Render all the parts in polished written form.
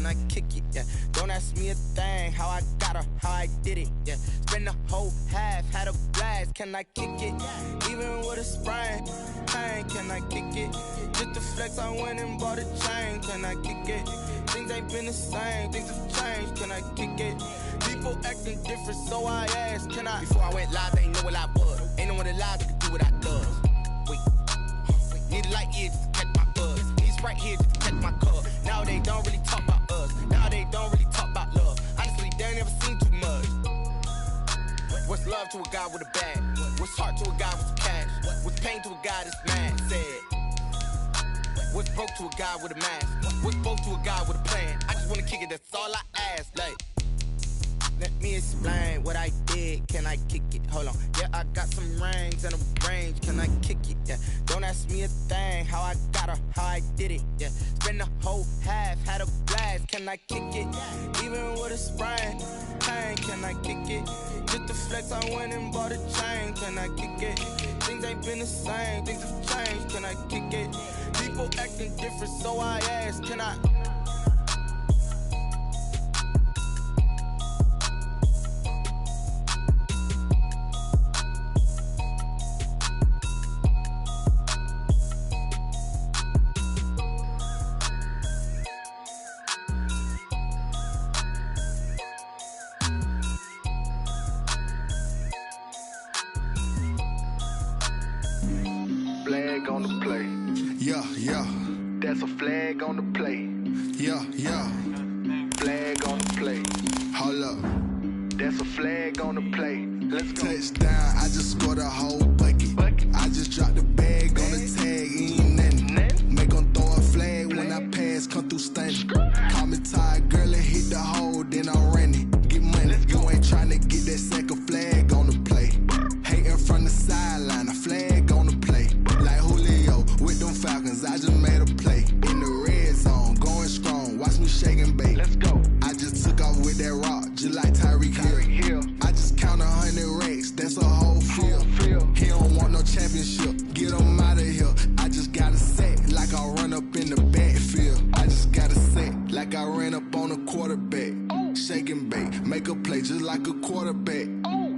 can I kick it? Yeah, don't ask me a thing, how I got her, how I did it. Yeah, spend the whole half, had a blast, can I kick it? Even with a sprain, pain, can I kick it? Just the flex, I went and bought a chain, can I kick it? Things ain't been the same, things have changed, can I kick it? People acting different, so I asked, can I? Before I went live, they ain't know what I was. Ain't no one alive that could do what I does. Wait, need a light here just to catch my buzz. Need Sprite here just to catch my cup. Now they don't really talk about us. Now they don't really talk about love. Honestly, they ain't never seen too much. What's love to a guy with a bag? What's heart to a guy with some cash? What's pain to a guy that's mad? Said. What's broke to a guy with a mask? What's broke to a guy with a plan? I just wanna kick it, that's all I ask. Like, let me explain what I did. Can I kick it? Hold on. Yeah, I got some rings and a range. Can I kick it? Yeah. Don't ask me a thing. How I got her, how I did it. Yeah. Spend the whole half, had a blast. Can I kick it? Even with a sprain, pain. Can I kick it? Just the flex, I went and bought a chain. Can I kick it? Things ain't been the same. Things have changed. Can I kick it? People acting different, so I ask. Can I? Flag on the play. Yeah, yeah. That's a flag on the play. Yeah, yeah. Flag on the play. Hold up. That's a flag on the play. Let's go. Touchdown, I just scored a whole bucket. I just dropped the bag on the tag, ain't nothing. Make 'em throw a flag when I pass, come through stunning. Call me tired, girl, and hit the hole, then I'm running. Get money, you ain't tryna get that second flag on the play. Hating from the sideline, a flag on the play. Like Julio with them Falcons, I just made a play. In the red zone, going strong, watch me shake and bake. Let's go. I just took off with that rock, just like Tyreek Hill. I just count 100 racks, that's a whole field. He don't want no championship, get him out of here. I just got a set, like I run up in the backfield. I just got a set, like I ran up on a quarterback. Shake and bake, make a play just like a quarterback.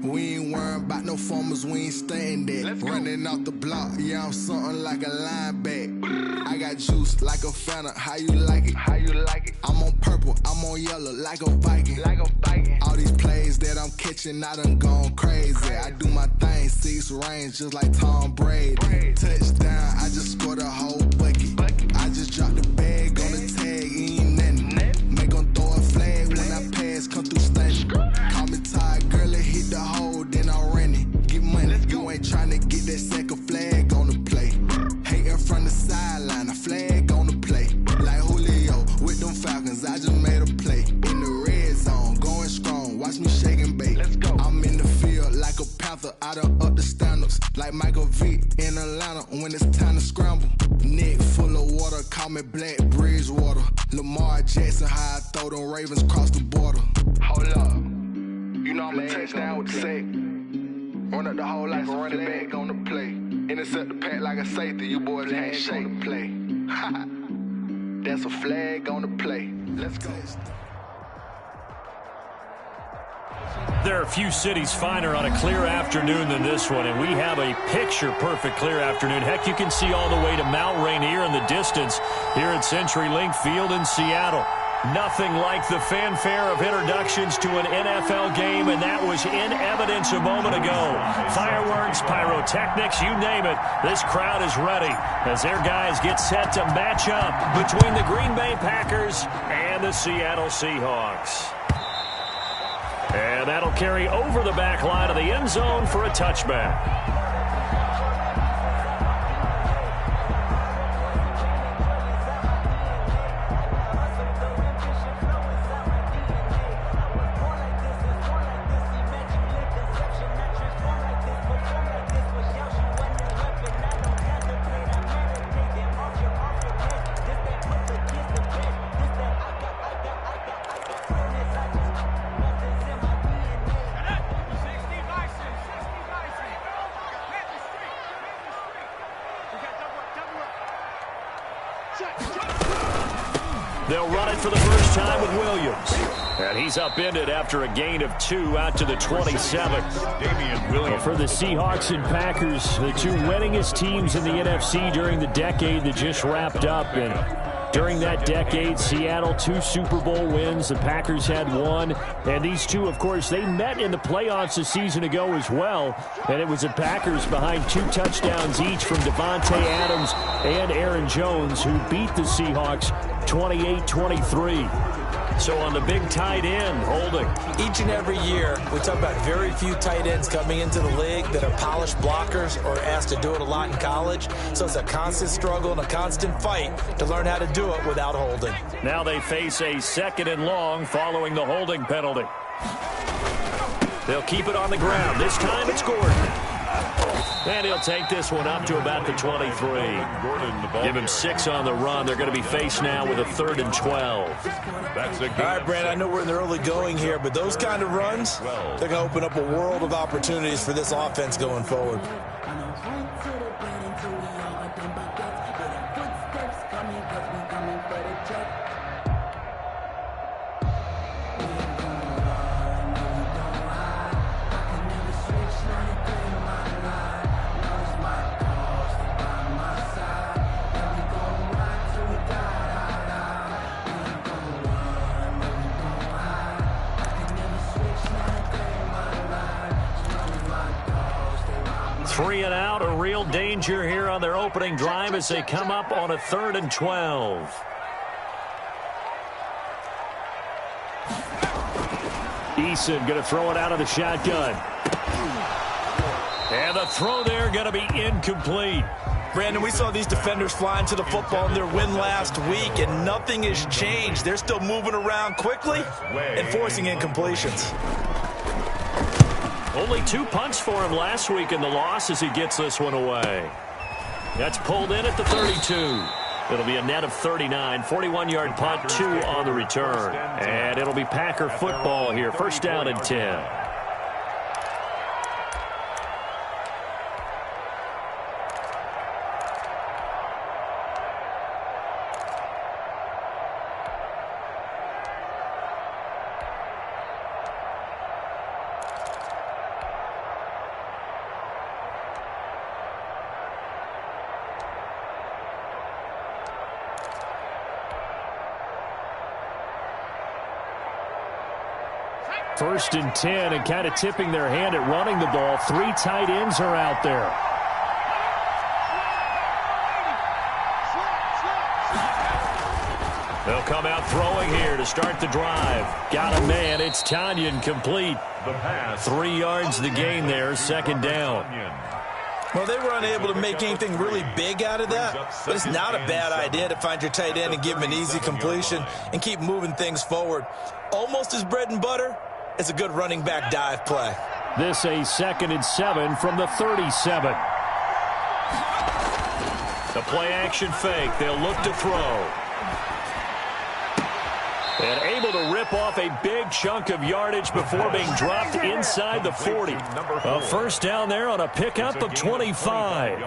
We ain't worrying about no formers, we ain't staying there. Running off the block, yeah, I'm something like a linebacker. I got juice like a Fanta, how you like it? How you like it? I'm on purple, I'm on yellow, like a Viking. Like a Viking. All these plays that I'm catching, I done gone crazy. I do my thing, 6 range, just like Tom Brady. Touchdown, I just scored a whole bucket. I just dropped the bag on the tag, ain't nothing. Make 'em throw a flag when I pass, come through stunning. Call me tired, girl, and hit the hole, then I'm running. Get money, you ain't tryna get that second flag on the play. Hating from the sideline, a flag on the play. Like Julio with them Falcons, I just made a play. In the red zone, going strong, watch me shake and bake. Let's go. I'm in the field like a Panther, I done up the standards. Like Michael Vick in Atlanta when it's time to scramble. Neck full of water, call me Black Bridgewater. Lamar Jackson, how I throw them Ravens cross the border. Hold up. You know I'm a touchdown with the sack. Run up the hole like a running back on the play. Intercept the pack like a safety. You boys can't shake the play. That's a flag on the play. Let's go. There are few cities finer on a clear afternoon than this one, and we have a picture-perfect clear afternoon. Heck, you can see all the way to Mount Rainier in the distance here at CenturyLink Field in Seattle. Nothing like the fanfare of introductions to an NFL game, and that was in evidence a moment ago. Fireworks, pyrotechnics, you name it. This crowd is ready as their guys get set to match up between the Green Bay Packers and the Seattle Seahawks. And that'll carry over the back line of the end zone for a touchback. for the first time with Williams. And he's upended after a gain of 2 out to the 27. Well, for the Seahawks and Packers, the two winningest teams in the NFC during the decade that just wrapped up. And during that decade, Seattle 2 Super Bowl wins. The Packers had 1. And these two, of course, they met in the playoffs a season ago as well. And it was the Packers behind 2 touchdowns each from Devontae Adams and Aaron Jones who beat the Seahawks 28-23. So on the big tight end, holding. Each and every year, we talk about very few tight ends coming into the league that are polished blockers or asked to do it a lot in college. So it's a constant struggle and a constant fight to learn how to do it without holding. Now they face a 2nd and long following the holding penalty. They'll keep it on the ground. This time it's Gordon. And he'll take this one up to about the 23. Give him 6 on the run. They're going to be faced now with a 3rd and 12. All right, Brandon, I know we're in the early going here, but those kind of runs, they're going to open up a world of opportunities for this offense going forward. Three and out, a real danger here on their opening drive as they come up on a 3rd and 12. Eason going to throw it out of the shotgun. And the throw there going to be incomplete. Brandon, we saw these defenders flying to the football in their win last week, and nothing has changed. They're still moving around quickly and forcing incompletions. Only 2 punts for him last week in the loss as he gets this one away. That's pulled in at the 32. It'll be a net of 39, 41-yard punt, 2 on the return. And it'll be Packer football here, 1st down and 10. First and 10, and kind of tipping their hand at running the ball. 3 tight ends are out there. They'll come out throwing here to start the drive. Got a man. It's Tanyan complete. 3 yards the gain there, 2nd down. Well, they were unable to make anything really big out of that, but it's not a bad idea to find your tight end and give him an easy completion and keep moving things forward. Almost as bread and butter. It's a good running back dive play. This a 2nd and 7 from the 37. The play action fake. They'll look to throw. And able to rip off a big chunk of yardage before being dropped inside the 40. A 1st down there on a pickup of 25.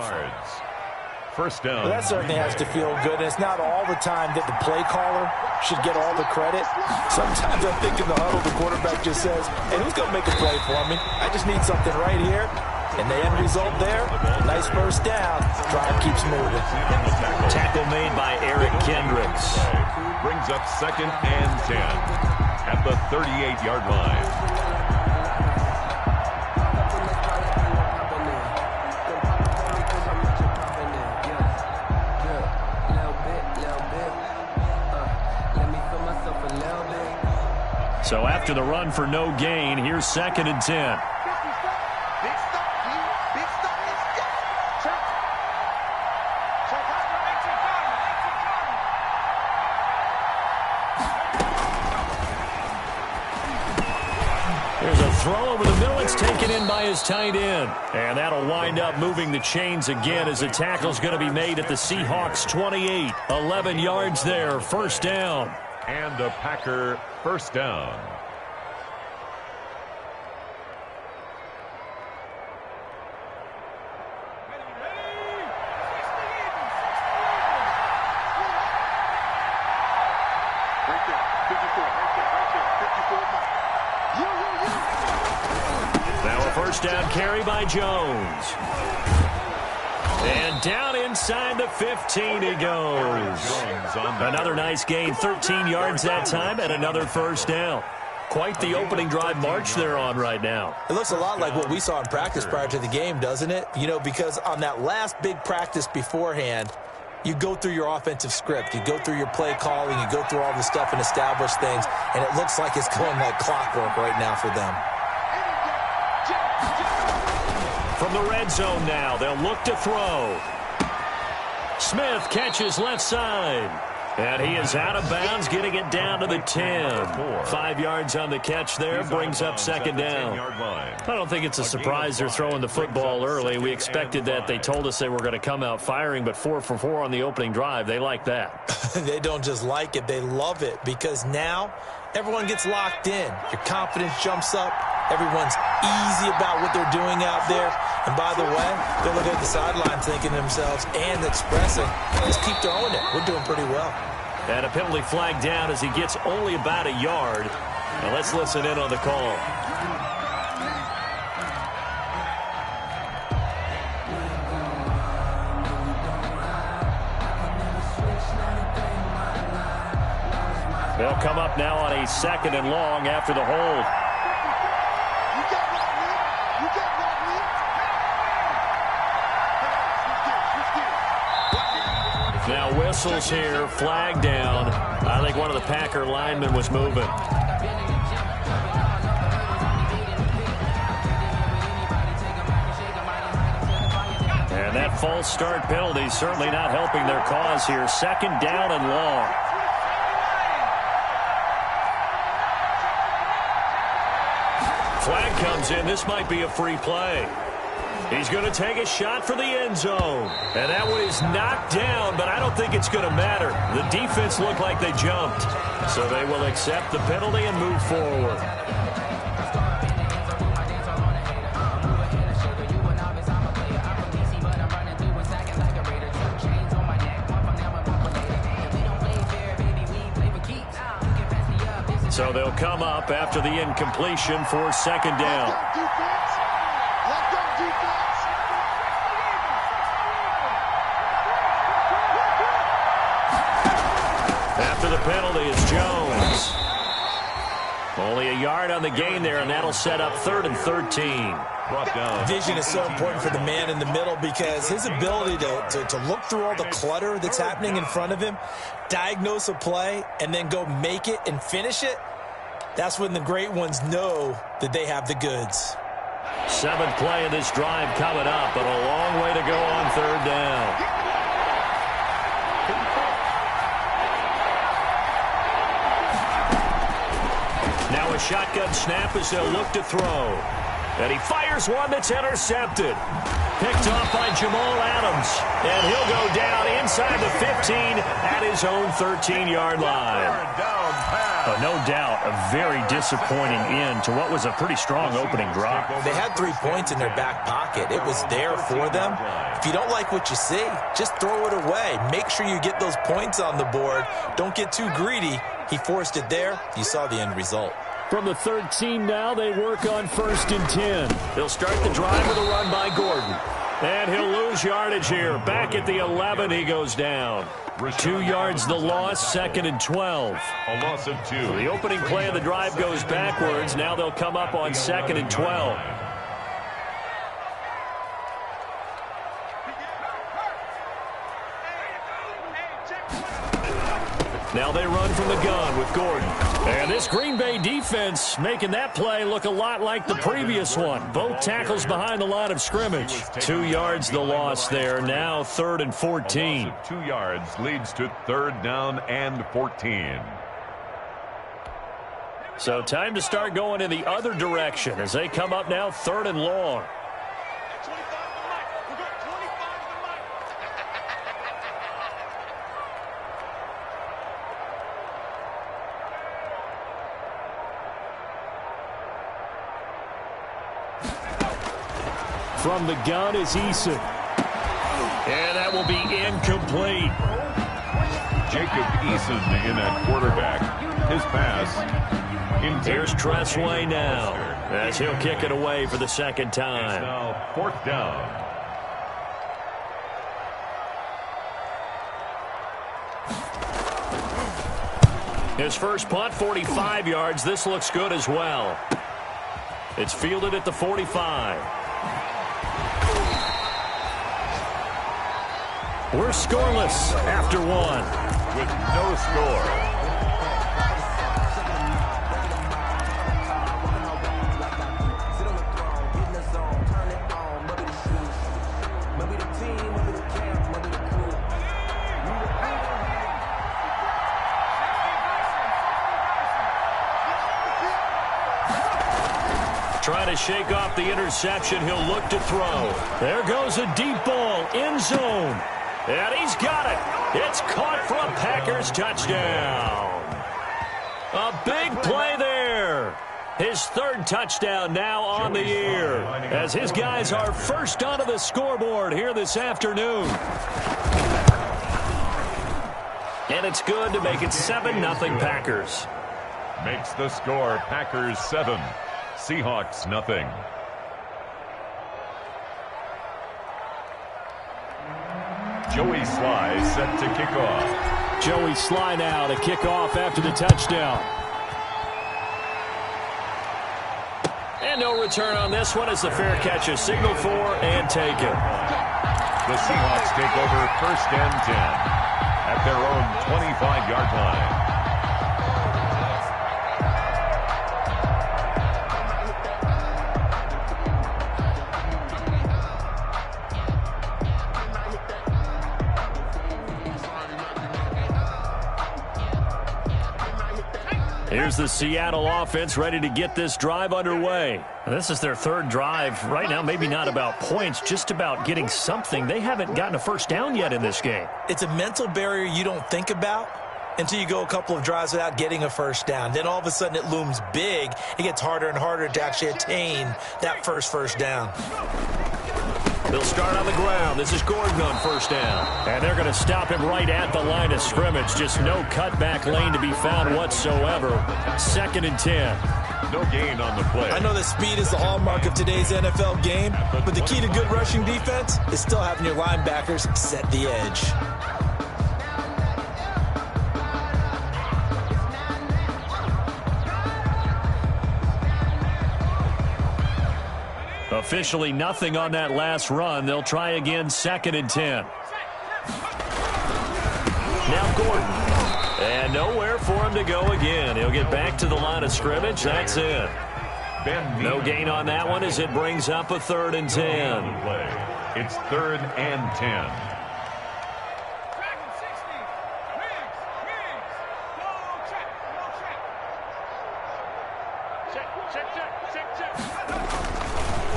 1st down. Well, that certainly has to feel good. And it's not all the time that the play caller should get all the credit. Sometimes I think in the huddle, the quarterback just says, hey, who's going to make a play for me? I just need something right here. And the end result there, nice 1st down. Drive keeps moving. Tackle made by Eric Kendricks. Brings up 2nd and 10 at the 38-yard line. So after the run for no gain, here's 2nd and 10. There's a throw over the middle. It's taken in by his tight end. And that'll wind up moving the chains again as the tackle's going to be made at the Seahawks 28. 11 yards there, 1st down. And a Packer 1st down. first down carry by Jones. And down inside the 15 he goes. Another nice gain, 13 yards that time, and another first down. Quite the opening drive march they're on right now. It looks a lot like what we saw in practice prior to the game, doesn't it? You know, because on that last big practice beforehand, you go through your offensive script. You go through your play calling. You go through all the stuff and establish things, and it looks like it's going like clockwork right now for them. From the red zone now, they'll look to throw. Smith catches left side. And he is out of bounds, getting it down to the 10. 5 yards on the catch there, brings up second down. I don't think it's a surprise they're throwing the football early. We expected that. They told us they were going to come out firing, but 4 for 4 on the opening drive. They like that. They don't just like it, they love it, because now everyone gets locked in. Your confidence jumps up. Everyone's easy about what they're doing out there. And by the way, they're looking at the sideline thinking to themselves and expressing, just keep throwing it. We're doing pretty well. And a penalty flag down as he gets only about a yard. Now let's listen in on the call. They'll come up now on a 2nd and long after the hold. Now whistles here, flag down. I think one of the Packer linemen was moving. And that false start penalty certainly not helping their cause here. 2nd down and long. Flag comes in. This might be a free play. He's going to take a shot for the end zone. And that one is knocked down, but I don't think it's going to matter. The defense looked like they jumped. So they will accept the penalty and move forward. So they'll come up after the incompletion for 2nd down. After the penalty is Jones. Only a yard on the gain there, and that'll set up 3rd and 13. Vision is so important for the man in the middle because his ability to look through all the clutter that's happening in front of him, diagnose a play, and then go make it and finish it, that's when the great ones know that they have the goods. 7th play of this drive coming up, but a long way to go on 3rd down. Now a shotgun snap as they'll look to throw. And he fires one that's intercepted. Picked off by Jamal Adams. And he'll go down inside the 15 at his own 13-yard line. But no doubt a very disappointing end to what was a pretty strong opening drive. They had 3 points in their back pocket. It was there for them. If you don't like what you see, just throw it away. Make sure you get those points on the board. Don't get too greedy. He forced it there. You saw the end result. From the 13 now, they work on 1st and 10. They'll start the drive with a run by Gordon. And he'll lose yardage here. Back at the 11, he goes down. 2 yards the loss, 2nd and 12. A loss of 2. So the opening play of the drive goes backwards. Now they'll come up on 2nd and 12. Now they run from the gun with Gordon. And this Green Bay defense making that play look a lot like the previous one. Both tackles behind the line of scrimmage. 2 yards the loss there. Now 3rd and 14. A loss of 2 yards leads to 3rd down and 14. So time to start going in the other direction as they come up now 3rd and long. From the gun is Eason. And that will be incomplete. Jacob Eason in at quarterback. his pass. Here's Tressway now, as he'll kick it away for the second time. It's now 4th down. His first punt, 45 yards. This looks good as well. It's fielded at the 45. We're scoreless after one. With no score. Trying to shake off the interception. He'll look to throw. There goes a deep ball. End zone. And he's got it. It's caught for a Packers touchdown. A big play there. His 3rd touchdown now on the year, as his guys are first onto the scoreboard here this afternoon. And it's good to make it 7-0 Packers. Makes the score Packers 7. Seahawks nothing. Joey Sly set to kick off. Joey Sly now to kick off after the touchdown. And no return on this one as the fair catch is signaled for and taken. The Seahawks take over 1st and 10 at their own 25-yard line. Here's the Seattle offense ready to get this drive underway. This is their 3rd drive. Right now, maybe not about points, just about getting something. They haven't gotten a first down yet in this game. It's a mental barrier you don't think about until you go a couple of drives without getting a first down. Then all of a sudden it looms big. It gets harder and harder to actually attain that first down. They'll start on the ground. This is Gordon on 1st down. And they're going to stop him right at the line of scrimmage. Just no cutback lane to be found whatsoever. 2nd and 10. No gain on the play. I know that speed is the hallmark of today's NFL game, but the key to good rushing defense is still having your linebackers set the edge. Officially nothing on that last run. They'll try again, 2nd and 10. Now Gordon. And nowhere for him to go again. He'll get back to the line of scrimmage. That's it. No gain on that one as it brings up a 3rd and 10. It's 3rd and 10.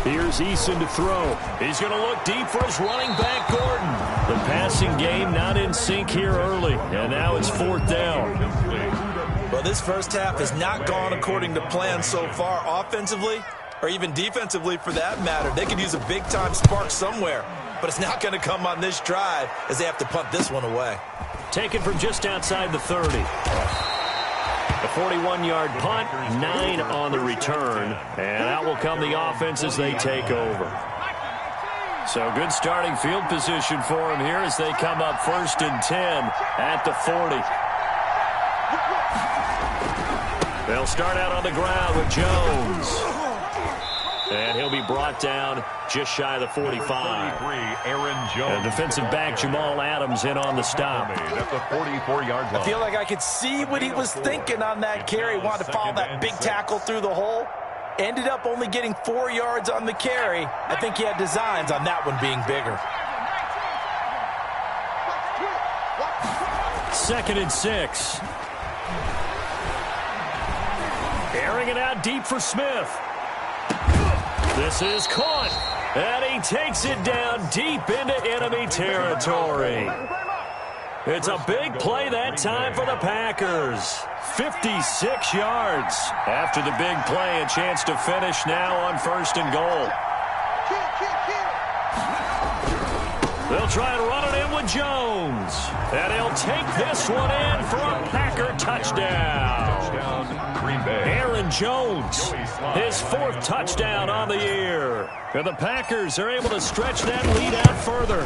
Here's Eason to throw. He's going to look deep for his running back, Gordon. The passing game not in sync here early, and now it's 4th down. Well, this first half has not gone according to plan so far offensively, or even defensively for that matter. They could use a big-time spark somewhere, but it's not going to come on this drive as they have to punt this one away. Taken from just outside the 30. A 41-yard punt, 9 on the return, and out will come the offense as they take over. So good starting field position for them here as they come up 1st and 10 at the 40. They'll start out on the ground with Jones. And he'll be brought down just shy of the 45. Aaron Jones. And defensive back Jamal Adams in on the stop. At the 44-yard line. I feel like I could see what he was thinking on that carry. Wanted to follow that big tackle through the hole. Ended up only getting 4 yards on the carry. I think he had designs on that one being bigger. 2nd and 6. Airing it out deep for Smith. This is caught, and he takes it down deep into enemy territory. It's a big play that time for the Packers. 56 yards. After the big play, a chance to finish now on 1st and goal. They'll try and run it in with Jones. And he'll take this one in for a Packer touchdown. Aaron Jones, his 4th touchdown on the year. And the Packers are able to stretch that lead out further.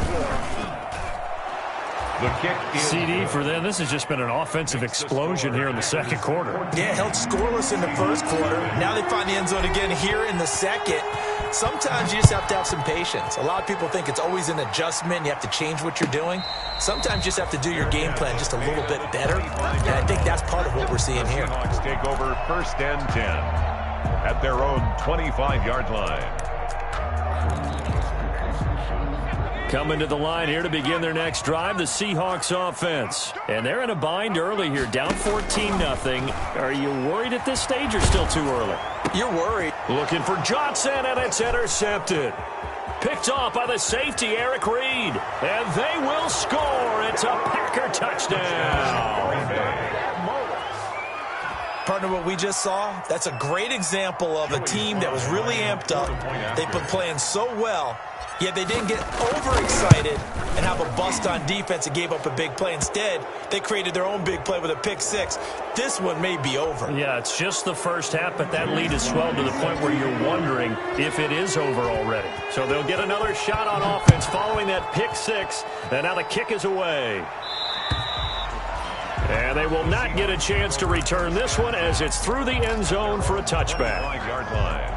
The kick is CD for them. This has just been an offensive explosion here in the second quarter. Yeah, held scoreless in the first quarter. Now they find the end zone again here in the second. Sometimes you just have to have some patience. A lot of people think it's always an adjustment. You have to change what you're doing. Sometimes you just have to do your game plan just a little bit better. And I think that's part of what we're seeing here. Seahawks take over 1st and 10 at their own 25-yard line. Coming to the line here to begin their next drive, the Seahawks offense. And they're in a bind early here, down 14-0. Are you worried at this stage or still too early? You're worried. Looking for Johnson, and it's intercepted. Picked off by the safety, Eric Reed. And they will score. It's a Packer touchdown. Partner, what we just saw, that's a great example of a team that was really amped up. They've been playing so well, yet they didn't get overexcited and have a bust on defense and gave up a big play. Instead, they created their own big play with a pick six. This one may be over. Yeah, it's just the first half, but that lead has swelled to the point where you're wondering if it is over already. So they'll get another shot on offense following that pick six, and now the kick is away. And they will not get a chance to return this one as it's through the end zone for a touchback. 5-yard line.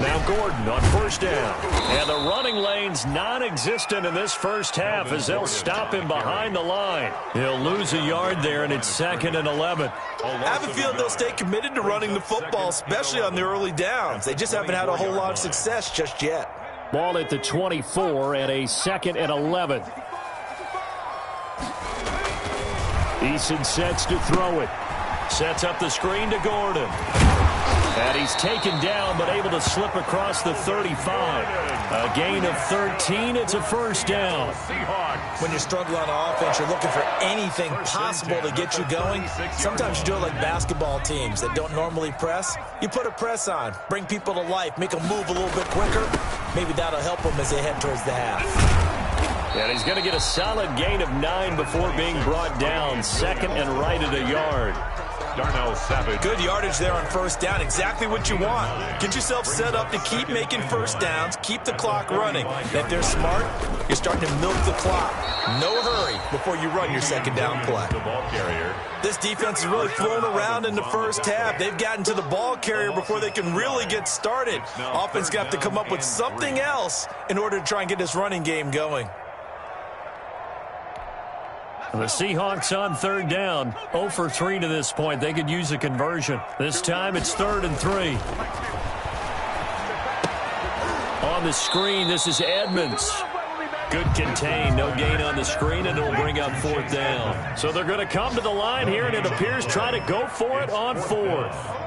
Now Gordon on 1st down. And the running lane's non-existent in this first half as they'll stop him behind the line. He'll lose a yard there, and it's 2nd and 11. I have a feeling they'll stay committed to running the football, especially on the early downs. They just haven't had a whole lot of success just yet. Ball at the 24 and a 2nd and 11. Eason sets to throw it. Sets up the screen to Gordon. And he's taken down, but able to slip across the 35. A gain of 13. It's a 1st down. When you struggle on offense, you're looking for anything possible to get you going. Sometimes you do it like basketball teams that don't normally press. You put a press on, bring people to life, make them move a little bit quicker. Maybe that'll help them as they head towards the half. And he's going to get a solid gain of 9 before being brought down. 2nd and right at a yard. Darnell Savage. Good yardage there on 1st down. Exactly what you want. Get yourself set up to keep making 1st downs. Keep the clock running. And if they're smart, you're starting to milk the clock. No hurry before you run your 2nd down play. The ball carrier. This defense has really flown around in the first half. They've gotten to the ball carrier before they can really get started. Offense got to come up with something else in order to try and get this running game going. The Seahawks on 3rd down. 0 for 3 to this point. They could use a conversion. This time it's 3rd and 3. On the screen, this is Edmonds. Good contain. No gain on the screen, and it'll bring up 4th down. So they're going to come to the line here, and it appears try to go for it on 4th.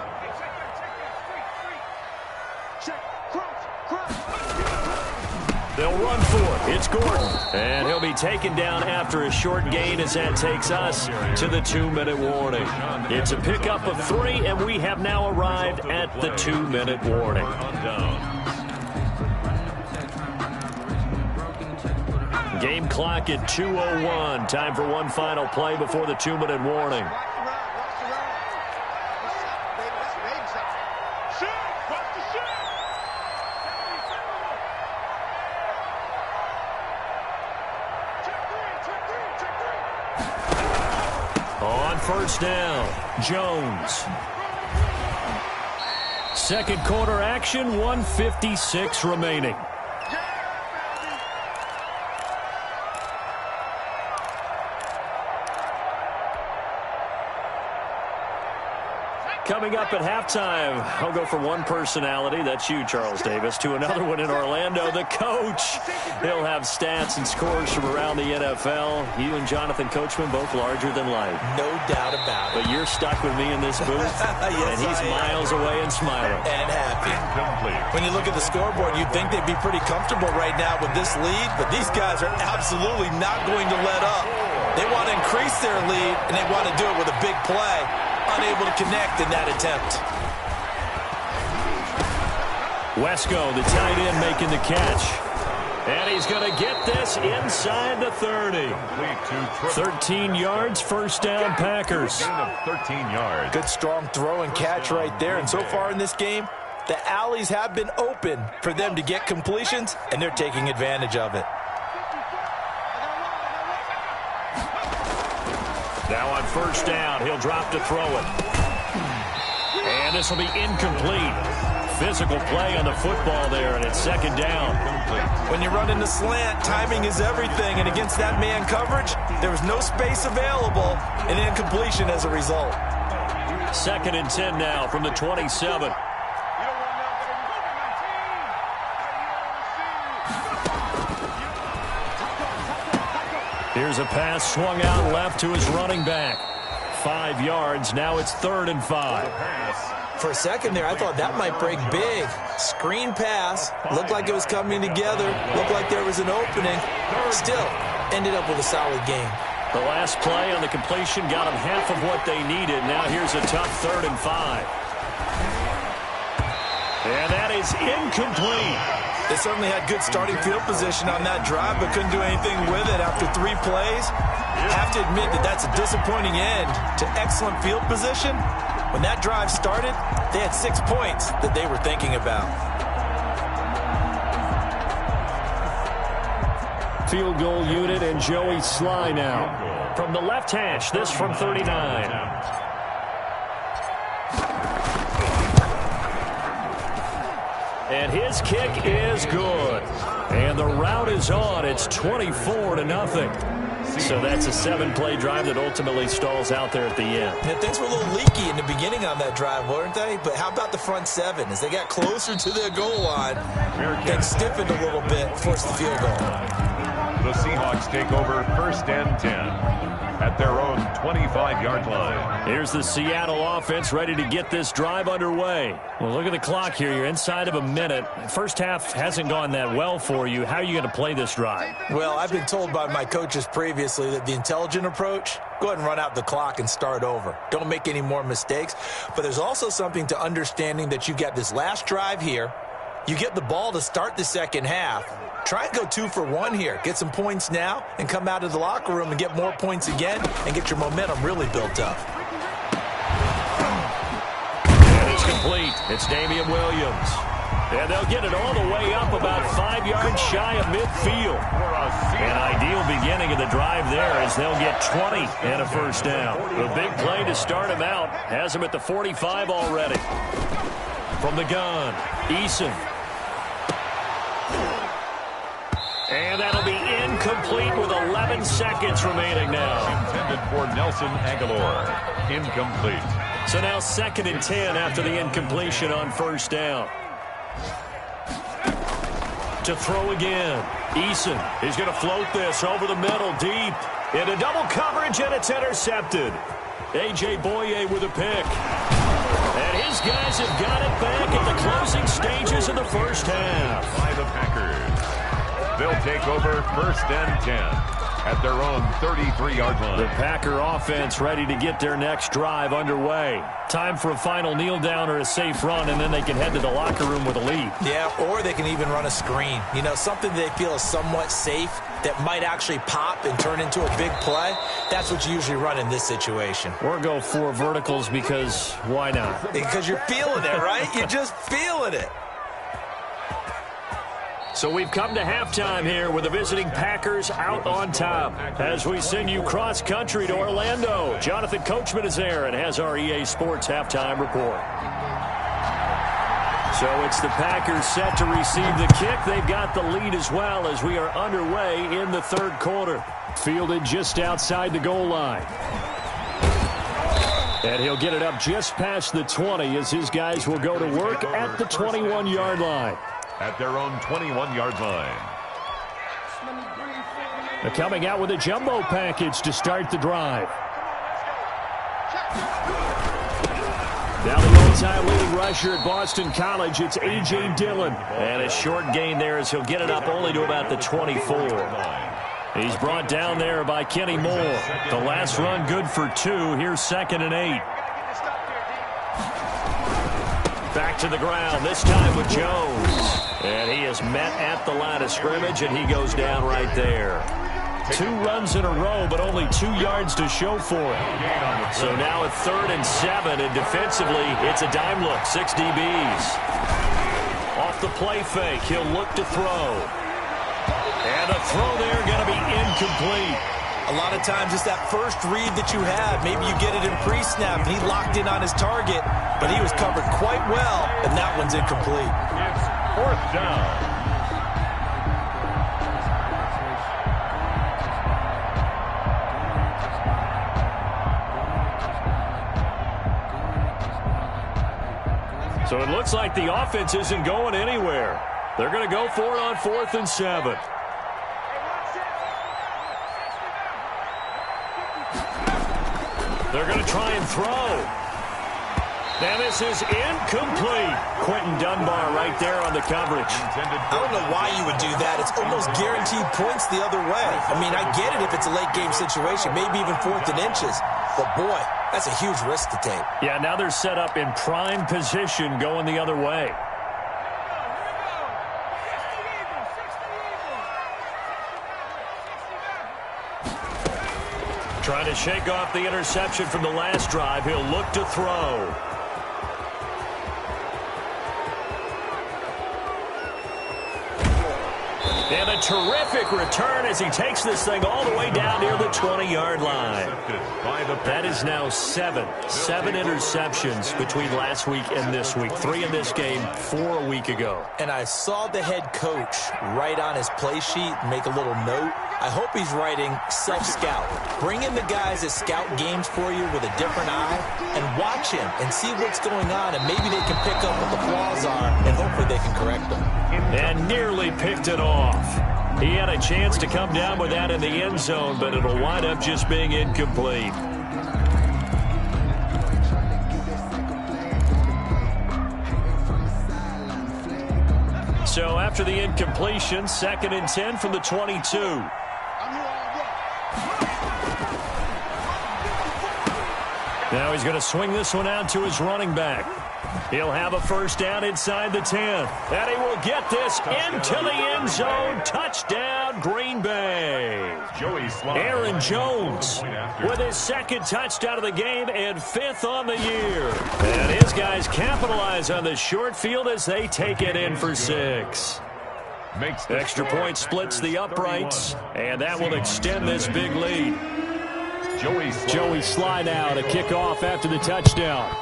They'll run for it. It's Gordon. And he'll be taken down after a short gain as that takes us to the 2-minute warning. It's a pickup of 3, and we have now arrived at the 2-minute warning. Game clock at 2:01. Time for one final play before the 2-minute warning. On 1st down, Jones. 2nd quarter action, 1:56 remaining. Coming up at halftime, I'll go from one personality, that's you, Charles Davis, to another one in Orlando, the coach. He'll have stats and scores from around the NFL. You and Jonathan Coachman, both larger than life. No doubt about it. But you're stuck with me in this booth, yes, and he's miles away and smiling. And happy. When you look at the scoreboard, you'd think they'd be pretty comfortable right now with this lead, but these guys are absolutely not going to let up. They want to increase their lead, and they want to do it with a big play. Unable to connect in that attempt. Wesco, the tight end, making the catch. And he's going to get this inside the 30. 13 yards, first down, Packers. Gain of 13 yards. Good strong throw and catch right there. And so far in this game, the alleys have been open for them to get completions, and they're taking advantage of it. Now on first down, he'll drop to throw it. And this will be incomplete. Physical play on the football there, and it's second down. When you run in the slant, timing is everything, and against that man coverage, there was no space available, and incompletion as a result. Second and 10 now from the 27. Here's a pass swung out left to his running back. 5 yards, now it's 3rd and 5. For a second there, I thought that might break big. Screen pass, looked like it was coming together, looked like there was an opening. Still, ended up with a solid game. The last play on the completion got them half of what they needed. Now here's a tough 3rd and 5. And that is incomplete. They certainly had good starting field position on that drive, but couldn't do anything with it after 3 plays. Have to admit that that's a disappointing end to excellent field position. When that drive started, they had 6 points that they were thinking about. Field goal unit and Joey Sly now. From the left hash, this from 39. And his kick is good. And the route is on. It's 24-0. So that's a 7-play drive that ultimately stalls out there at the end. Yeah, things were a little leaky in the beginning on that drive, weren't they? But how about the front 7? As they got closer to their goal line, things stiffened a little bit, forced the field goal. The Seahawks take over 1st and 10 at their own 25-yard line. Here's the Seattle offense ready to get this drive underway. Well, look at the clock here. You're inside of a minute. First half hasn't gone that well for you. How are you going to play this drive? Well, I've been told by my coaches previously that the intelligent approach, go ahead and run out the clock and start over. Don't make any more mistakes. But there's also something to understanding that you get this last drive here. You get the ball to start the second half. Try and go 2 for 1 here. Get some points now and come out of the locker room and get more points again and get your momentum really built up. And it's complete. It's Damian Williams. And they'll get it all the way up about 5 yards shy of midfield. An ideal beginning of the drive there as they'll get 20 and a first down. The big play to start him out has him at the 45 already. From the gun, Eason. And that'll be incomplete with 11 seconds remaining now. Intended for Nelson Aguilar. Incomplete. So now 2nd and 10 after the incompletion on first down. To throw again. Eason is going to float this over the middle deep. Into double coverage, and it's intercepted. A.J. Boye with a pick. And his guys have got it back at the closing stages of the first half. By the Packers. They'll take over 1st and 10 at their own 33-yard line. The Packer offense ready to get their next drive underway. Time for a final kneel down or a safe run, and then they can head to the locker room with a lead. Yeah, or they can even run a screen. You know, something they feel is somewhat safe that might actually pop and turn into a big play. That's what you usually run in this situation. Or go 4 verticals because why not? Because you're feeling it, right? You're just feeling it. So we've come to halftime here with the visiting Packers out on top. As we send you cross-country to Orlando, Jonathan Coachman is there and has our EA Sports halftime report. So it's the Packers set to receive the kick. They've got the lead as well as we are underway in the 3rd quarter. Fielded just outside the goal line. And he'll get it up just past the 20 as his guys will go to work at the 21-yard line. At their own 21-yard line. They're coming out with a jumbo package to start the drive. Now the all-time leading rusher at Boston College, it's A.J. Dillon. And a short gain there as he'll get it up only to about the 24. He's brought down there by Kenny Moore. The last run good for 2. Here's 2nd and 8. Back to the ground, this time with Jones. And he is met at the line of scrimmage, and he goes down right there. 2 runs in a row, but only 2 yards to show for it. So now at 3rd and 7, and defensively, it's a dime look, 6 DBs. Off the play fake, he'll look to throw. And a throw there going to be incomplete. A lot of times it's that first read that you have. Maybe you get it in pre-snap, and he locked in on his target, but he was covered quite well, and that one's incomplete. It's 4th down. So it looks like the offense isn't going anywhere. They're going to go for it on 4th and 7. They're going to try and throw. And this is incomplete. Quentin Dunbar right there on the coverage. I don't know why you would do that. It's almost guaranteed points the other way. I mean, I get it if it's a late game situation, maybe even 4th and inches. But, boy, that's a huge risk to take. Yeah, now they're set up in prime position going the other way. Trying to shake off the interception from the last drive. He'll look to throw. And a terrific return as he takes this thing all the way down near the 20-yard line. That is now 7 interceptions between last week and this week. 3 in this game, 4 a week ago. And I saw the head coach write on his play sheet, make a little note. I hope he's writing self-scout. Bring in the guys that scout games for you with a different eye and watch him and see what's going on, and maybe they can pick up what the flaws are, and hopefully they can correct them. And nearly picked it off. He had a chance to come down with that in the end zone, but it'll wind up just being incomplete. So after the incompletion, 2nd and 10 from the 22. Now he's going to swing this one out to his running back. He'll have a first down inside the 10. And he will get this into the end zone. Touchdown, Green Bay. Aaron Jones with his 2nd touchdown of the game and 5th on the year. And his guys capitalize on the short field as they take it in for 6. Extra point splits the uprights, and that will extend this big lead. Joey Sly now to kick off after the touchdown.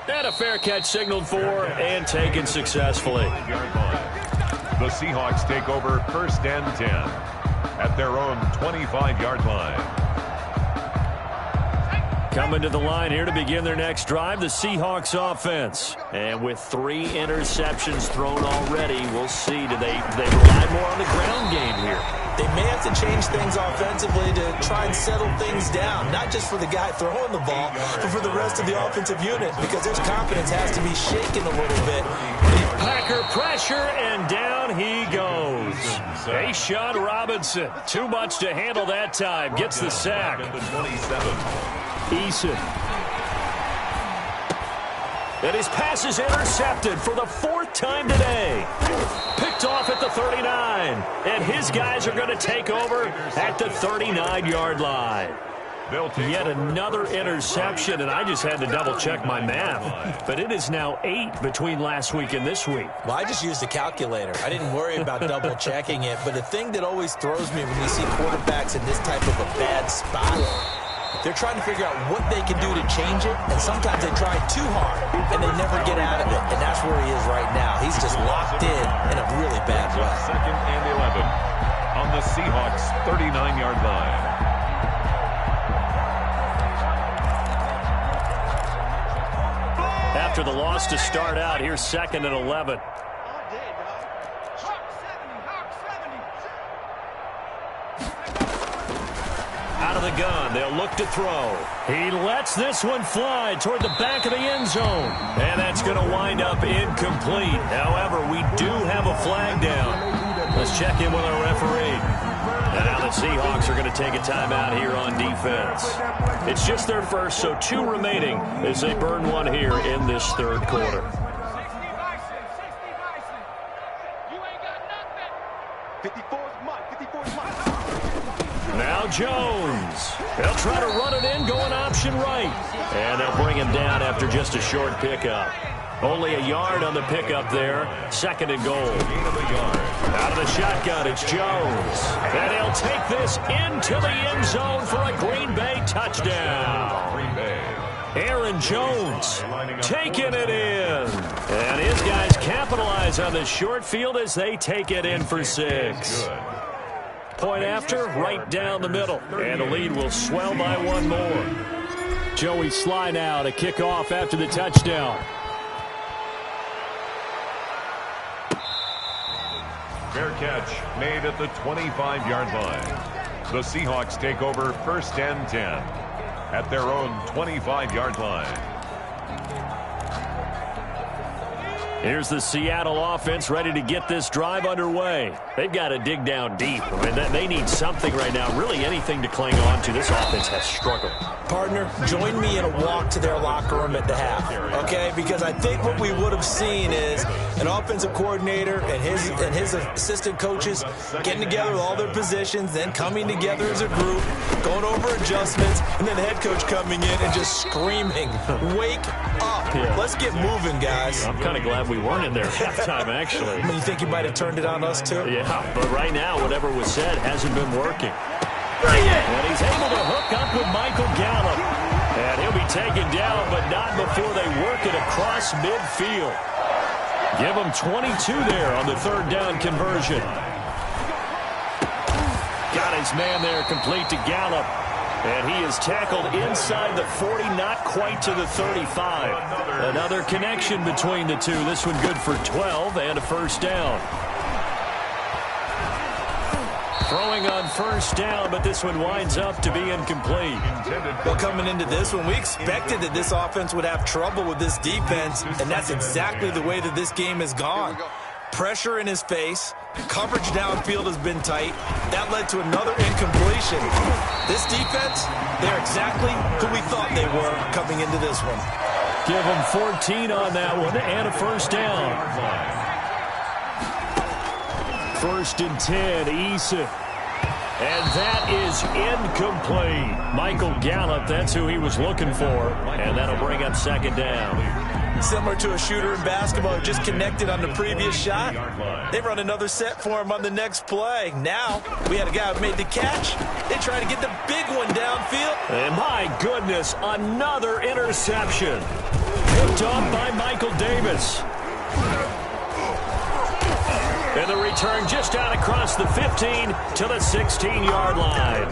And a fair catch signaled for and taken successfully. The Seahawks take over 1st and 10 at their own 25-yard line. Coming to the line here to begin their next drive, the Seahawks offense. And with 3 interceptions thrown already, we'll see. Do they rely more on the ground game here? They may have to change things offensively to try and settle things down, not just for the guy throwing the ball, but for the rest of the offensive unit, because their confidence has to be shaken a little bit. Packer pressure, and down he goes. Ashawn Robinson, too much to handle that time, gets the sack. Eason. And his pass is intercepted for the 4th time today. Picked off at the 39. And his guys are going to take over at the 39-yard line. Yet another interception, and I just had to double-check my math. But it is now 8 between last week and this week. Well, I just used a calculator. I didn't worry about double-checking it. But the thing that always throws me when you see quarterbacks in this type of a bad spot, they're trying to figure out what they can do to change it, and sometimes they try too hard, and they never get out of it, and that's where he is right now. He's just locked in a really bad way. 2nd and 11 on the Seahawks' 39-yard line. After the loss to start out, here's 2nd and 11. Out of the gun, they'll look to throw. He lets this one fly toward the back of the end zone. And that's going to wind up incomplete. However, we do have a flag down. Let's check in with our referee. And now the Seahawks are going to take a timeout here on defense. It's just their first, so 2 remaining as they burn one here in this third quarter. Now Jones. They'll try to run it in, going option right. And they'll bring him down after just a short pickup. Only a yard on the pickup there. 2nd and goal. Out of the shotgun, it's Jones. And he'll take this into the end zone for a Green Bay touchdown. Aaron Jones taking it in. And his guys capitalize on the short field as they take it in for 6. Point after, right down the middle. And the lead will swell by 1 more. Joey Sly now to kick off after the touchdown. Fair catch made at the 25-yard line. The Seahawks take over 1st and 10 at their own 25-yard line. Here's the Seattle offense ready to get this drive underway. They've got to dig down deep. I mean, they need something right now, really anything to cling on to. This offense has struggled. Partner, join me in a walk to their locker room at the half, okay? Because I think what we would have seen is an offensive coordinator and his assistant coaches getting together with all their positions, then coming together as a group, going over adjustments, and then the head coach coming in and just screaming, "Wake up. Yeah. Let's get moving, guys." I'm kind of glad we weren't in there at halftime, actually. I mean, you think you might have turned it on us, too? Yeah, but right now, whatever was said hasn't been working. And he's able to hook up with Michael Gallup. And he'll be taken down, but not before they work it across midfield. Give him 22 there on the 3rd down conversion. Got his man there complete to Gallup. And he is tackled inside the 40, not quite to the 35. Another connection between the two. This one good for 12 and a 1st down. Throwing on 1st down, but this one winds up to be incomplete. Well, coming into this one, we expected that this offense would have trouble with this defense, and that's exactly the way that this game has gone. Pressure in his face. Coverage downfield has been tight. That led to another incompletion. This defense, they're exactly who we thought they were coming into this one. Give him 14 on that one and a 1st down. 1st and 10, Issa. And that is incomplete. Michael Gallup, that's who he was looking for. And that'll bring up 2nd down. Similar to a shooter in basketball who just connected on the previous shot. They run another set for him on the next play. Now, we had a guy who made the catch. They try to get the big one downfield. And my goodness, another interception. Picked off by Michael Davis. And the return just out across the 15 to the 16-yard line.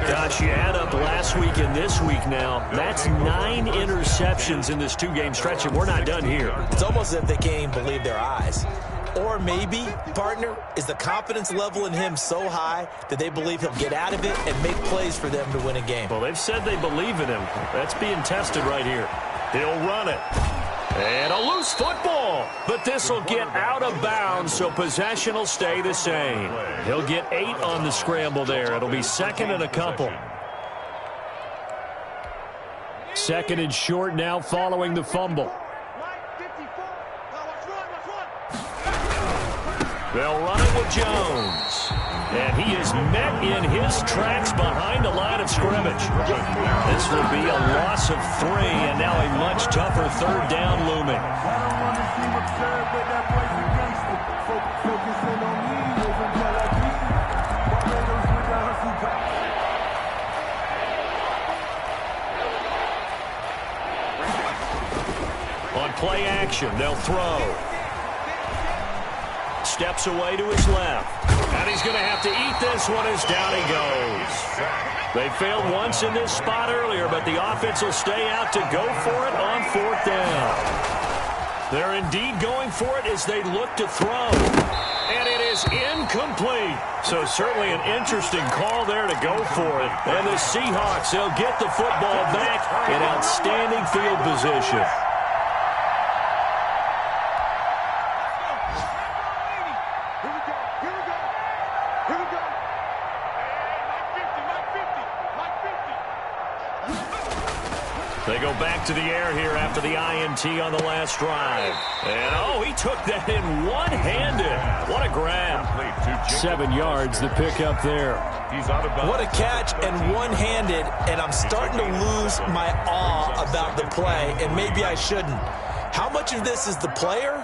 Gosh, you add up last week and this week now. That's 9 interceptions in this 2-game stretch, and we're not done here. It's almost as if they can't even believe their eyes. Or maybe, partner, is the confidence level in him so high that they believe he'll get out of it and make plays for them to win a game. Well, they've said they believe in him. That's being tested right here. He'll run it. And a loose football, but this will get out of bounds, so possession will stay the same. He'll get 8 on the scramble there. It'll be 2nd and a couple. 2nd and short now following the fumble. They'll run it with Jones. And he is met in his tracks behind the line of scrimmage. This will be a loss of 3, and now a much tougher 3rd down looming. On play action, they'll throw. Steps away to his left. And he's going to have to eat this one as down he goes. They failed once in this spot earlier, but the offense will stay out to go for it on 4th down. They're indeed going for it as they look to throw. And it is incomplete. So certainly an interesting call there to go for it. And the Seahawks, they'll get the football back in outstanding field position. They go back to the air here after the INT on the last drive. And, he took that in one-handed. What a grab. 7 yards, the pickup there. What a catch and one-handed, and I'm starting to lose my awe about the play, and maybe I shouldn't. How much of this is the player?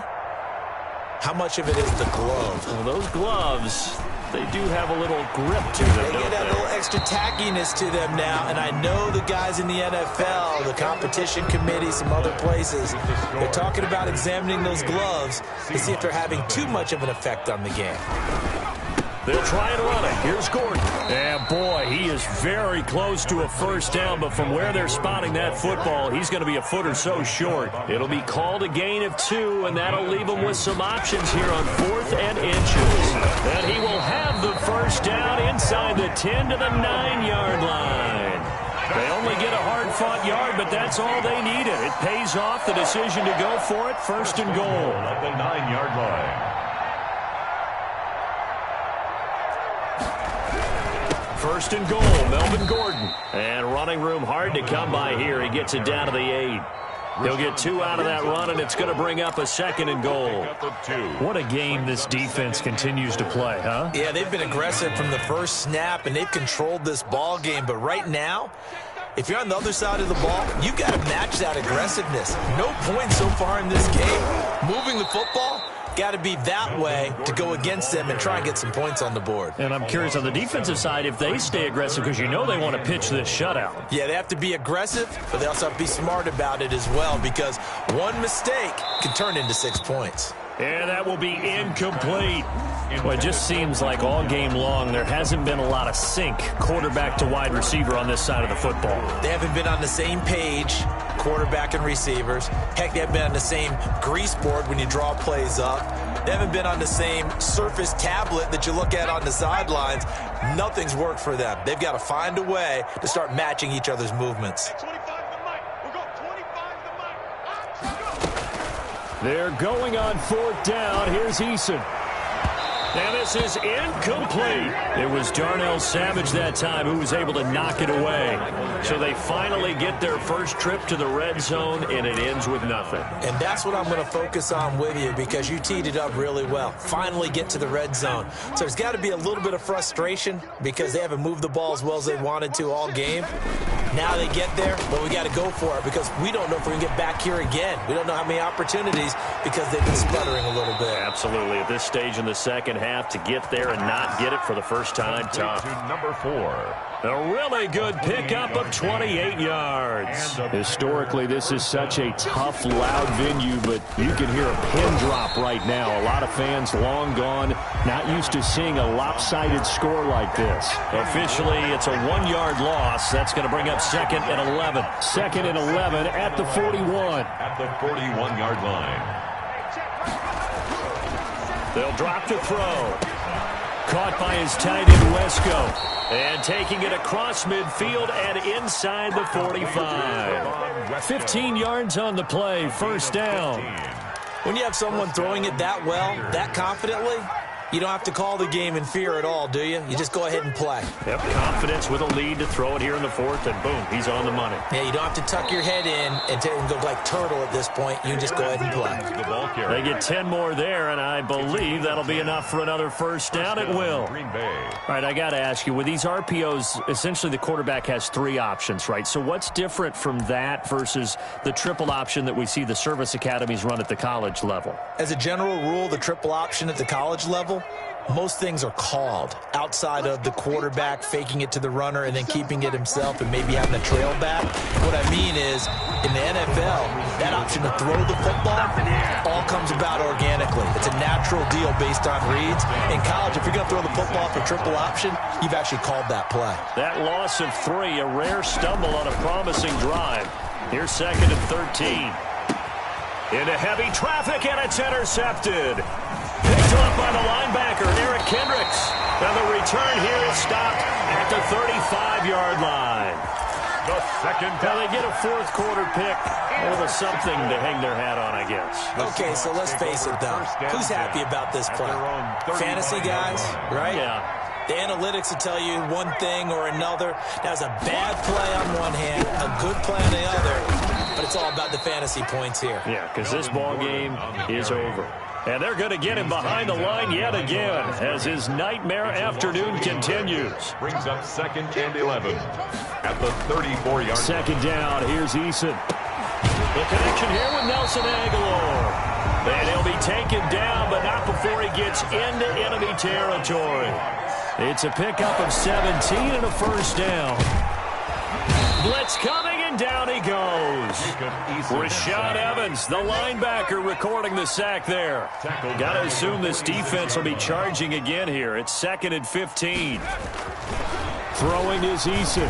How much of it is the glove? Well, those gloves, they do have a little grip to them, They get that little extra tackiness to them now, and I know the guys in the NFL, the competition committee, some other places, they're talking about examining those gloves to see if they're having too much of an effect on the game. They'll try and run it. Here's Gordon. And, boy, he is very close to a first down, but from where they're spotting that football, he's going to be a foot or so short. It'll be called a gain of 2, and that'll leave him with some options here on 4th and inches. And he will have the first down inside the 10 to the 9-yard line. They only get a hard-fought yard, but that's all they needed. It pays off the decision to go for it, 1st and goal. At the 9-yard line. First and goal, Melvin Gordon. And running room hard to come by here. He gets it down to the 8. He'll get 2 out of that run, and it's going to bring up a 2nd and goal. What a game this defense continues to play, huh? Yeah, they've been aggressive from the first snap, and they've controlled this ball game. But right now, if you're on the other side of the ball, you've got to match that aggressiveness. No points so far in this game. Moving the football, got to be that way to go against them and try and get some points on the board. And I'm curious on the defensive side if they stay aggressive, because you know they want to pitch this shutout. Yeah, they have to be aggressive, but they also have to be smart about it as well, because one mistake can turn into 6 points. And that will be incomplete. Well, it just seems like all game long there hasn't been a lot of sync quarterback to wide receiver on this side of the football. They haven't been on the same page, quarterback and receivers. Heck, they haven't been on the same grease board when you draw plays up. They haven't been on the same surface tablet that you look at on the sidelines. Nothing's worked for them. They've got to find a way to start matching each other's movements. They're going on 4th down. Here's Eason. And this is incomplete. It was Darnell Savage that time who was able to knock it away. So they finally get their first trip to the red zone, and it ends with nothing. And that's what I'm going to focus on with you, because you teed it up really well. Finally get to the red zone. So there's got to be a little bit of frustration because they haven't moved the ball as well as they wanted to all game. Now they get there, but we got to go for it because we don't know if we can get back here again. We don't know how many opportunities because they've been sputtering a little bit. Absolutely. At this stage in the second half, to get there and not get it for the first time, tough. Number 4. A really good pickup of 28 yards. Historically, this is such a tough, loud venue, but you can hear a pin drop right now. A lot of fans long gone, not used to seeing a lopsided score like this. Officially, it's a 1-yard loss. That's going to bring up 2nd and 11. 2nd and 11 at the 41. At the 41-yard line. They'll drop to throw. Caught by his tight end, Wesco. And taking it across midfield and inside the 45. 15 yards on the play, first down. When you have someone throwing it that well, that confidently, you don't have to call the game in fear at all, do you? You just go ahead and play. Yep, confidence with a lead to throw it here in the 4th, and boom, he's on the money. Yeah, you don't have to tuck your head in and go like turtle at this point. You just go ahead and play. They get 10 more there, and I believe that'll be enough for another first down. It will. All right, I got to ask you, with these RPOs, essentially the quarterback has 3 options, right? So what's different from that versus the triple option that we see the service academies run at the college level? As a general rule, the triple option at the college level, most things are called outside of the quarterback faking it to the runner and then keeping it himself and maybe having a trail back. What I mean is, in the NFL, that option to throw the football all comes about organically. It's a natural deal based on reads. In college, if you're going to throw the football for triple option, you've actually called that play. That loss of 3, a rare stumble on a promising drive. Here's 2nd and 13. Into heavy traffic, and it's intercepted. Picked up by the linebacker, Eric Kendricks. And the return here is stopped at the 35-yard line. The second down. Now they get a 4th quarter pick. A little something to hang their hat on, I guess. Okay, so let's face it, though. Who's happy about this play? Fantasy guys, right? Yeah. The analytics will tell you one thing or another. That was a bad play on one hand, a good play on the other, but it's all about the fantasy points here. Yeah, because this ball game is over. And they're going to get him behind the line yet again as his nightmare afternoon continues. Brings up 2nd and 11 at the 34-yard line. Second down, here's Eason. The connection here with Nelson Aguilar. And he'll be taken down, but not before he gets into enemy territory. It's a pickup of 17 and a first down. Blitz coming, and down he goes. Rashad Evans, the linebacker, recording the sack there. Got to assume this defense will be charging again here. It's 2nd and 15. Throwing is Eason.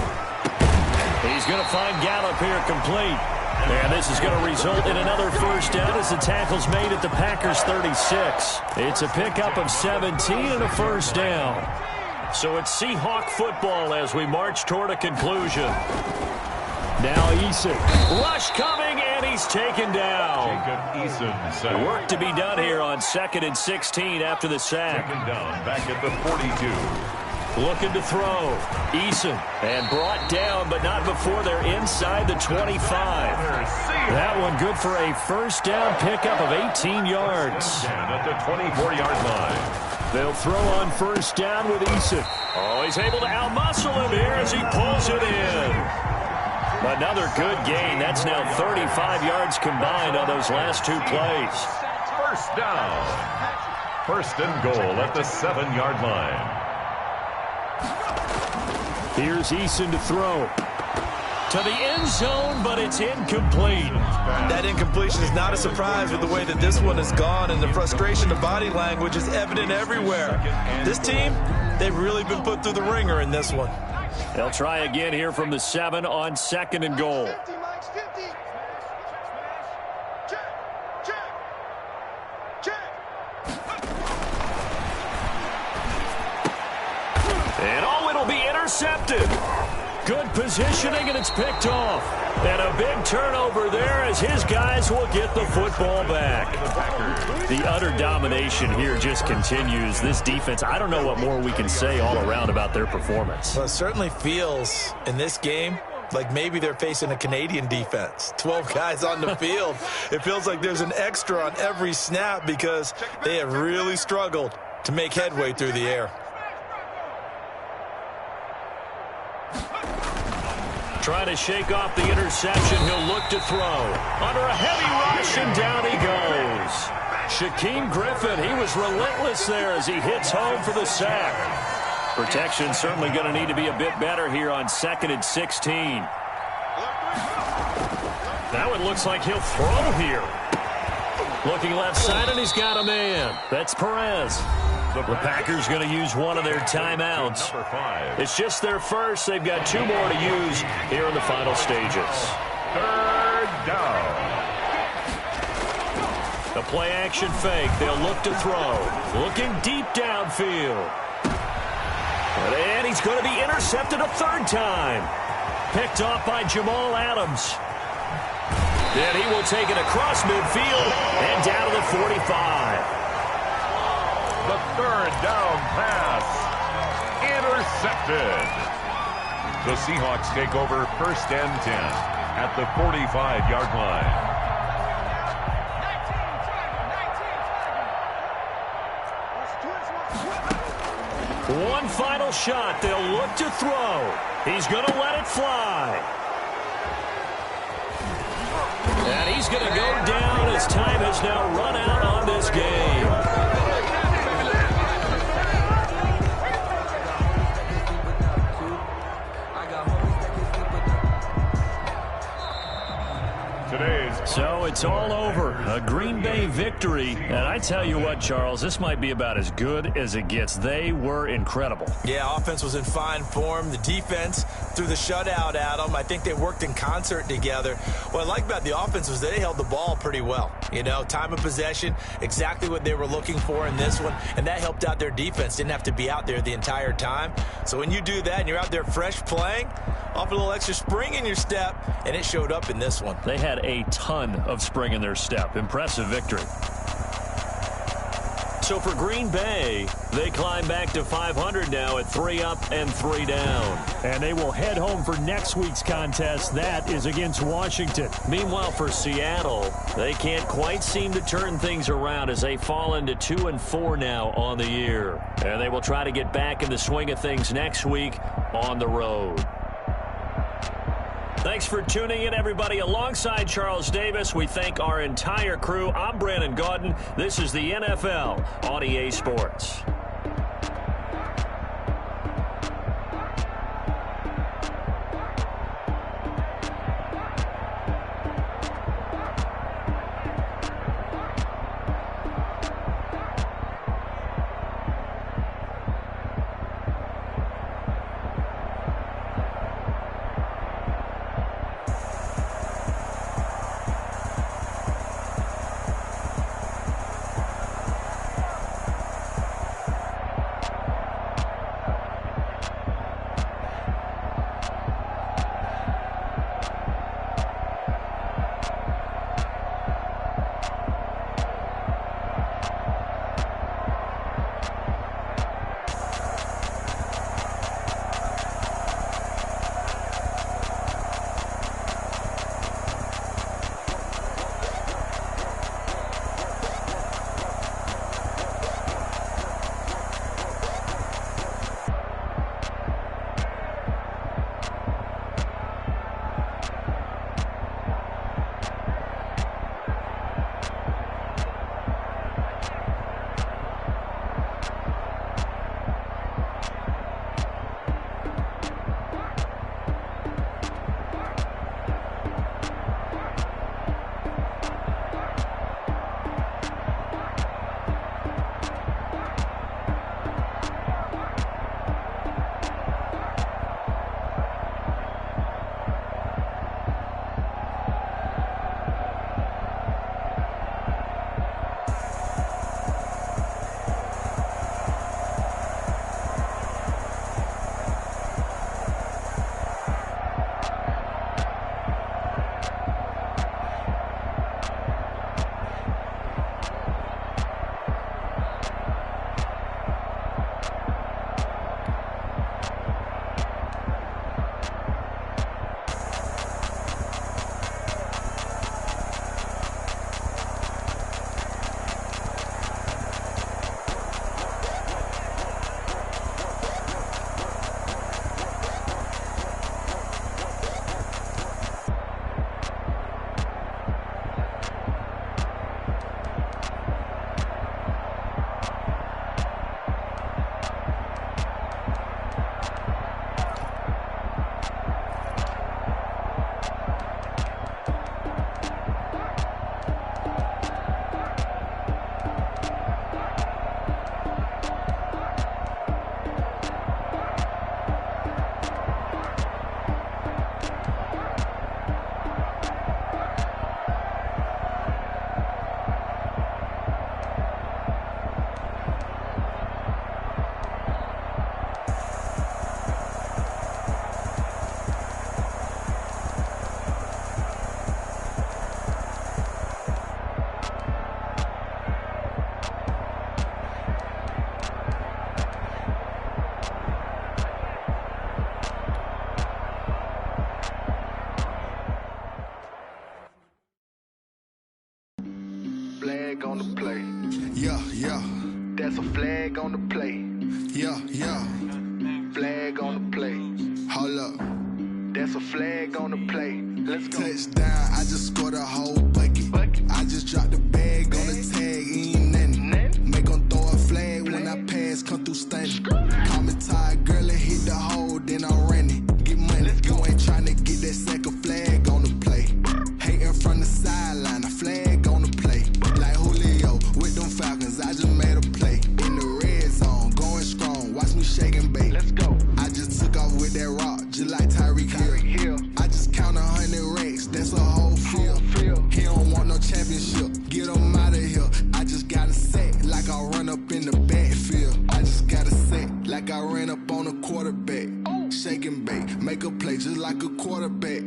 He's going to find Gallup here complete. And this is going to result in another first down as the tackle's made at the Packers' 36. It's a pickup of 17 and a first down. So it's Seahawk football as we march toward a conclusion. Now Eason. Rush coming, and he's taken down. Eason. Work to be done here on 2nd and 16 after the sack. 2nd down, back at the 42. Looking to throw. Eason. And brought down, but not before they're inside the 25. That one good for a first down pickup of 18 yards. At the 24-yard line. They'll throw on first down with Eason. Oh, he's able to outmuscle him here as he pulls it in. Another good gain. That's now 35 yards combined on those last two plays. First down. 1st and goal at the 7-yard line. Here's Eason to throw. To the end zone, but it's incomplete. That incompletion is not a surprise with the way that this one has gone, and the frustration, the body language is evident everywhere. This team, they've really been put through the ringer in this one. They'll try again here from the 7 on 2nd and goal. And oh, it'll be intercepted. Good positioning, and it's picked off. And a big turnover there as his guys will get the football back. The utter domination here just continues. This defense, I don't know what more we can say all around about their performance. Well, it certainly feels in this game like maybe they're facing a Canadian defense. 12 guys on the field. It feels like there's an extra on every snap because they have really struggled to make headway through the air. Trying to shake off the interception. He'll look to throw. Under a heavy rush, and down he goes. Shaquem Griffin, he was relentless there as he hits home for the sack. Protection certainly going to need to be a bit better here on 2nd and 16. Now it looks like he'll throw here. Looking left side, and he's got a man. That's Perez. The Packers going to use one of their timeouts. It's just their first. They've got 2 more to use here in the final stages. 3rd down. The play action fake. They'll look to throw. Looking deep downfield. And he's going to be intercepted a 3rd time. Picked off by Jamal Adams. Then he will take it across midfield and down to the 45. The 3rd down pass. Intercepted. The Seahawks take over 1st and 10 at the 45-yard line. One final shot. They'll look to throw. He's going to let it fly. And he's going to go down as time has now run out on this game. So it's all over. A Green Bay victory. And I tell you what, Charles, this might be about as good as it gets. They were incredible. Yeah, offense was in fine form. The defense threw the shutout at them. I think they worked in concert together. What I like about the offense was they held the ball pretty well. You know, time of possession, exactly what they were looking for in this one. And that helped out their defense. Didn't have to be out there the entire time. So when you do that and you're out there fresh playing, off a little extra spring in your step, and it showed up in this one. They had a ton of spring in their step. Impressive victory. So for Green Bay, they climb back to 500 now at 3 up and 3 down. And they will head home for next week's contest. That is against Washington. Meanwhile, for Seattle, they can't quite seem to turn things around as they fall into 2-4 now on the year. And they will try to get back in the swing of things next week on the road. Thanks for tuning in, everybody. Alongside Charles Davis, we thank our entire crew. I'm Brandon Gaudin. This is the NFL on EA Sports. Flag on the play. Yeah, yeah. That's a flag on the play. Yeah, yeah. Flag on the play. Hold up. That's a flag on the play. Let's go. Touchdown, I just scored a whole bucket. I just dropped the bag on the tag, ain't nothing. Make 'em throw a flag when I pass, come through stunning. Call me tired, girl, and hit the hole, then I'm running. Get money, you ain't tryna get that second flag on the play. Hating from the sideline, a flag on the play. Like Julio with them Falcons, I just made a play. In the red zone, going strong, watch me shake and bake. Let's go. I just took off with that rock, just like Tyreek Hill. I just count 100 racks, that's a whole field. He don't want no championship, get him out of here. I just got a set, like I run up in the backfield. I just got a set, like I ran up on a quarterback. Shake and bake, make a play just like a quarterback.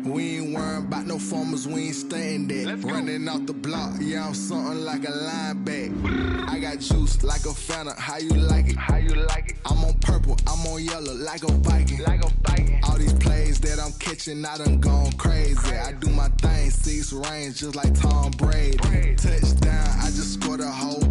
We ain't worrying about no formers, we ain't staying there. Running off the block, yeah, I'm something like a linebacker. I got juice like a Fanta, how you like it? How you like it? I'm on purple, I'm on yellow, like a Viking. Like a Viking. All these plays that I'm catching, I done gone crazy. I do my thing, 6 range, just like Tom Brady. Touchdown, I just scored a whole